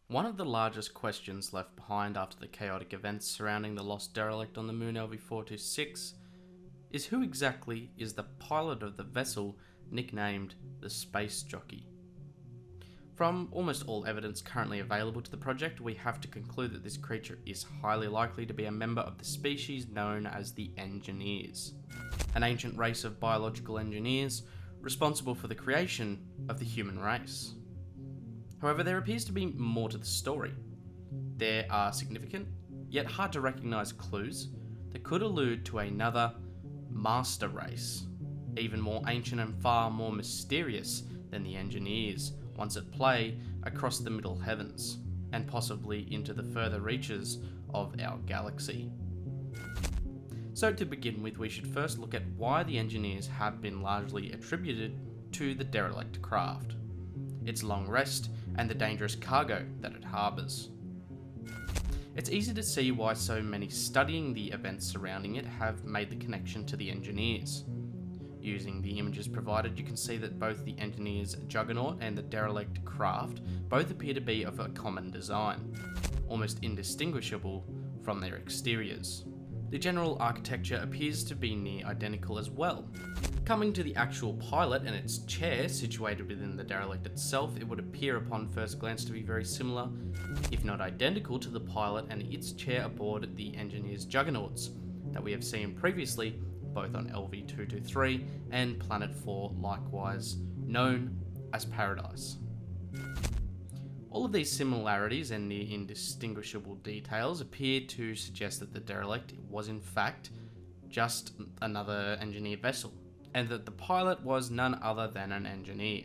One of the largest questions left behind after the chaotic events surrounding the lost derelict on the moon LV-426 is who exactly is the pilot of the vessel nicknamed the Space Jockey. From almost all evidence currently available to the project, we have to conclude that this creature is highly likely to be a member of the species known as the Engineers, an ancient race of biological engineers responsible for the creation of the human race. However, there appears to be more to the story. There are significant, yet hard to recognise clues that could allude to another master race, even more ancient and far more mysterious than the Engineers, once at play across the middle heavens, and possibly into the further reaches of our galaxy. So to begin with, we should first look at why the Engineers have been largely attributed to the derelict craft, its long rest, and the dangerous cargo that it harbours. It's easy to see why so many studying the events surrounding it have made the connection to the Engineers. Using the images provided, you can see that both the Engineers' juggernaut and the derelict craft both appear to be of a common design, almost indistinguishable from their exteriors. The general architecture appears to be near identical as well. Coming to the actual pilot and its chair situated within the derelict itself, it would appear upon first glance to be very similar, if not identical, to the pilot and its chair aboard the Engineers' juggernauts that we have seen previously, both on LV-223 and Planet 4, likewise known as Paradise. All of these similarities and near indistinguishable details appear to suggest that the derelict was in fact just another engineer vessel, and that the pilot was none other than an engineer.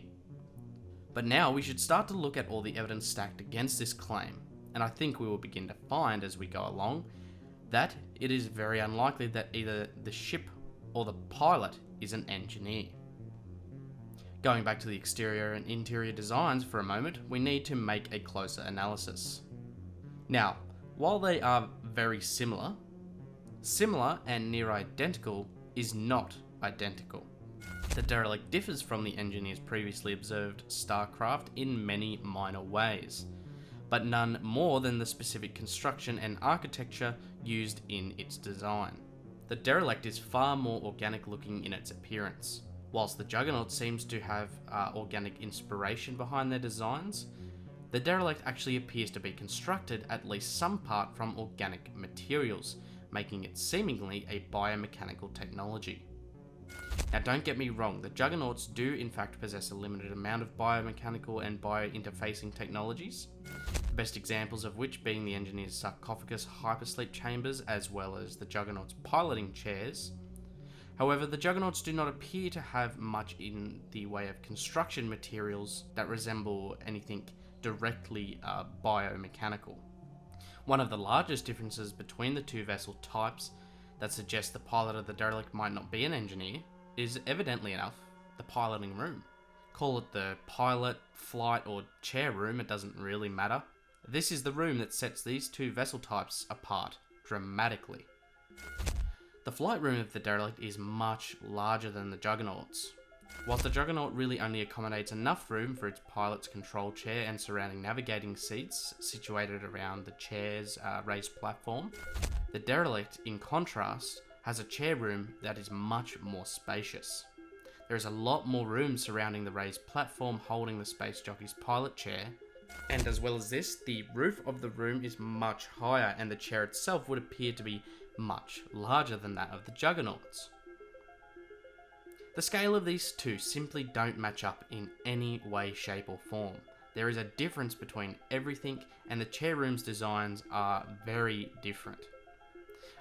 But now we should start to look at all the evidence stacked against this claim, and I think we will begin to find as we go along that it is very unlikely that either the ship or the pilot is an engineer. Going back to the exterior and interior designs for a moment, we need to make a closer analysis. Now, while they are very similar and near identical is not identical. The derelict differs from the Engineers' previously observed starcraft in many minor ways, but none more than the specific construction and architecture used in its design. The derelict is far more organic looking in its appearance. Whilst the juggernaut seems to have organic inspiration behind their designs, the derelict actually appears to be constructed at least some part from organic materials, making it seemingly a biomechanical technology. Now don't get me wrong, the juggernauts do in fact possess a limited amount of biomechanical and biointerfacing technologies, the best examples of which being the Engineers' sarcophagus hypersleep chambers as well as the juggernauts' piloting chairs. However, the juggernauts do not appear to have much in the way of construction materials that resemble anything directly biomechanical. One of the largest differences between the two vessel types that suggests the pilot of the derelict might not be an engineer is, evidently enough, the piloting room. Call it the pilot, flight, or chair room, it doesn't really matter. This is the room that sets these two vessel types apart dramatically. The flight room of the derelict is much larger than the juggernauts. Whilst the juggernaut really only accommodates enough room for its pilot's control chair and surrounding navigating seats situated around the chair's raised platform, the derelict, in contrast, has a chair room that is much more spacious. There is a lot more room surrounding the raised platform holding the Space Jockey's pilot chair, and as well as this, the roof of the room is much higher and the chair itself would appear to be much larger than that of the juggernauts. The scale of these two simply don't match up in any way, shape or form. There is a difference between everything and the chair room's designs are very different.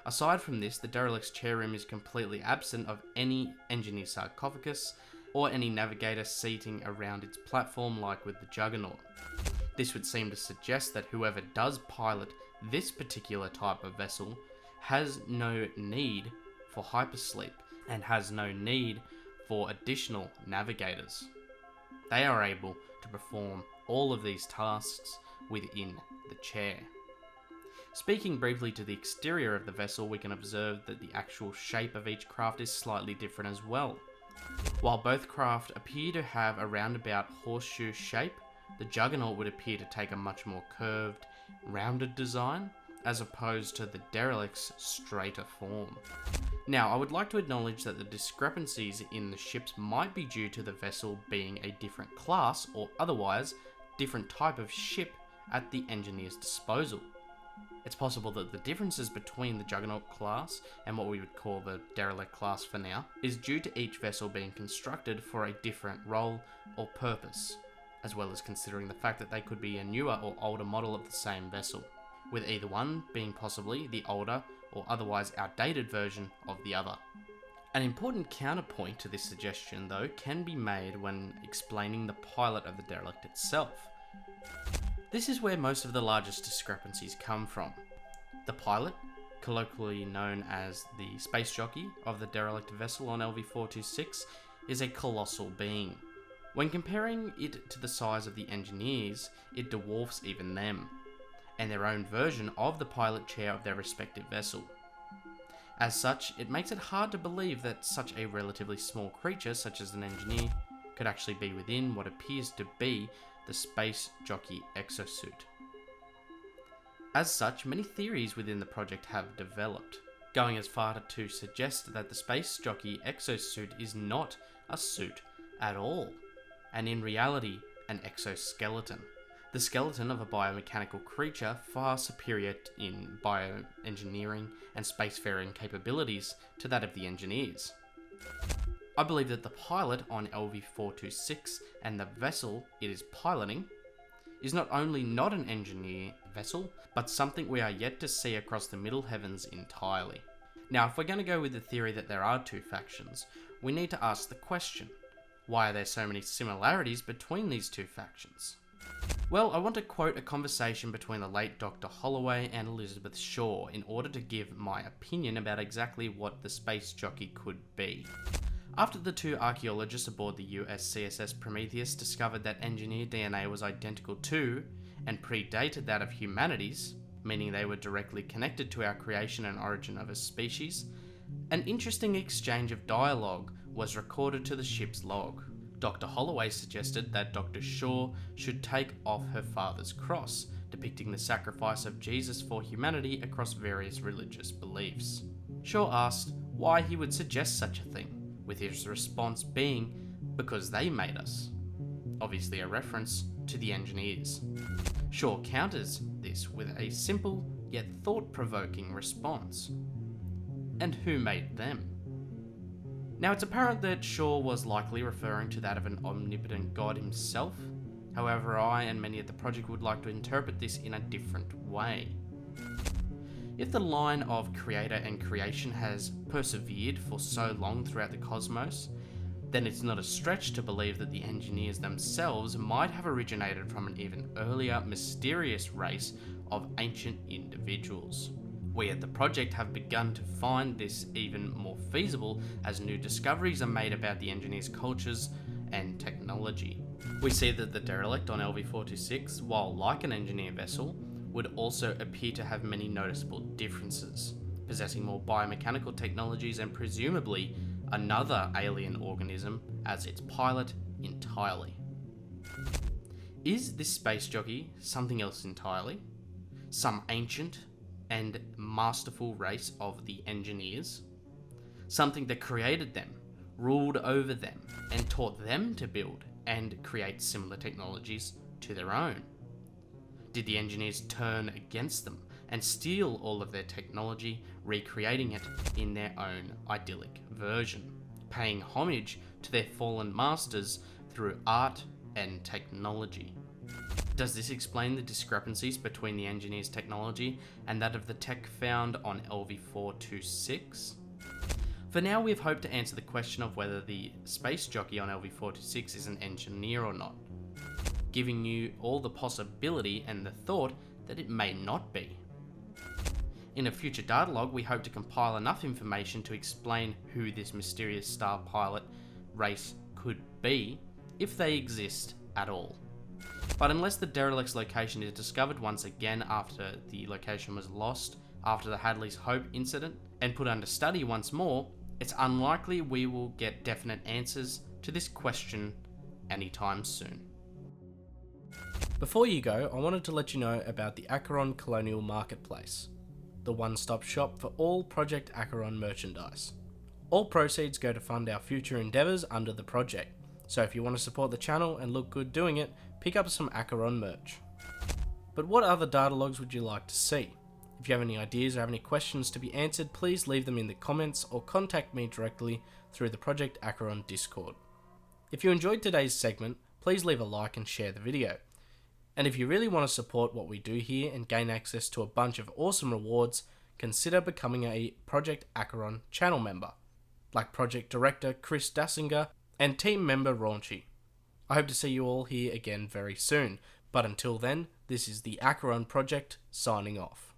Aside from this, the derelict's chair room is completely absent of any engineer sarcophagus or any navigator seating around its platform like with the juggernaut. This would seem to suggest that whoever does pilot this particular type of vessel has no need for hypersleep and has no need for additional navigators. They are able to perform all of these tasks within the chair. Speaking briefly to the exterior of the vessel, we can observe that the actual shape of each craft is slightly different as well. While both craft appear to have a roundabout horseshoe shape, the Juggernaut would appear to take a much more curved, rounded design, as opposed to the Derelict's straighter form. Now, I would like to acknowledge that the discrepancies in the ships might be due to the vessel being a different class or otherwise different type of ship at the engineer's disposal. It's possible that the differences between the Juggernaut class and what we would call the Derelict class for now is due to each vessel being constructed for a different role or purpose, as well as considering the fact that they could be a newer or older model of the same vessel, with either one being possibly the older or otherwise outdated version of the other. An important counterpoint to this suggestion, though, can be made when explaining the pilot of the Derelict itself. This is where most of the largest discrepancies come from. The pilot, colloquially known as the space jockey of the derelict vessel on LV-426, is a colossal being. When comparing it to the size of the engineers, it dwarfs even them, and their own version of the pilot chair of their respective vessel. As such, it makes it hard to believe that such a relatively small creature, such as an engineer, could actually be within what appears to be the space jockey exosuit. As such, many theories within the project have developed, going as far to suggest that the space jockey exosuit is not a suit at all, and in reality, an exoskeleton. The skeleton of a biomechanical creature far superior in bioengineering and spacefaring capabilities to that of the engineers. I believe that the pilot on LV-426 and the vessel it is piloting is not only not an engineer vessel, but something we are yet to see across the middle heavens entirely. Now, if we're going to go with the theory that there are two factions, we need to ask the question, why are there so many similarities between these two factions? Well, I want to quote a conversation between the late Dr. Holloway and Elizabeth Shaw in order to give my opinion about exactly what the space jockey could be. After the two archaeologists aboard the USCSS Prometheus discovered that engineer DNA was identical to and predated that of humanity's, meaning they were directly connected to our creation and origin of a species, an interesting exchange of dialogue was recorded to the ship's log. Dr. Holloway suggested that Dr. Shaw should take off her father's cross, depicting the sacrifice of Jesus for humanity across various religious beliefs. Shaw asked why he would suggest such a thing, with his response being, because they made us. Obviously a reference to the engineers. Shaw counters this with a simple yet thought-provoking response. And who made them? Now, it's apparent that Shaw was likely referring to that of an omnipotent god himself. However, I and many at the project would like to interpret this in a different way. If the line of creator and creation has persevered for so long throughout the cosmos, then it's not a stretch to believe that the engineers themselves might have originated from an even earlier, mysterious race of ancient individuals. We at the project have begun to find this even more feasible as new discoveries are made about the engineers' cultures and technology. We see that the derelict on LV-426, while like an engineer vessel, would also appear to have many noticeable differences, possessing more biomechanical technologies and presumably another alien organism as its pilot entirely. Is this space jockey something else entirely? Some ancient and masterful race of the engineers? Something that created them, ruled over them, and taught them to build and create similar technologies to their own? Did the engineers turn against them and steal all of their technology, recreating it in their own idyllic version, paying homage to their fallen masters through art and technology? Does this explain the discrepancies between the engineers' technology and that of the tech found on LV-426? For now, we have hoped to answer the question of whether the space jockey on LV-426 is an engineer or not, giving you all the possibility and the thought that it may not be. In a future data log, we hope to compile enough information to explain who this mysterious star pilot race could be, if they exist at all. But unless the derelict's location is discovered once again after the location was lost after the Hadley's Hope incident, and put under study once more, it's unlikely we will get definite answers to this question anytime soon. Before you go, I wanted to let you know about the ACHERON Colonial Marketplace, the one-stop shop for all Project ACHERON merchandise. All proceeds go to fund our future endeavours under the project, so if you want to support the channel and look good doing it, pick up some ACHERON merch. But what other data logs would you like to see? If you have any ideas or have any questions to be answered, please leave them in the comments or contact me directly through the Project ACHERON Discord. If you enjoyed today's segment, please leave a like and share the video. And if you really want to support what we do here and gain access to a bunch of awesome rewards, consider becoming a Project ACHERON channel member, like Project Director Chris Dasinger and team member Raunchy. I hope to see you all here again very soon, but until then, this is the ACHERON Project signing off.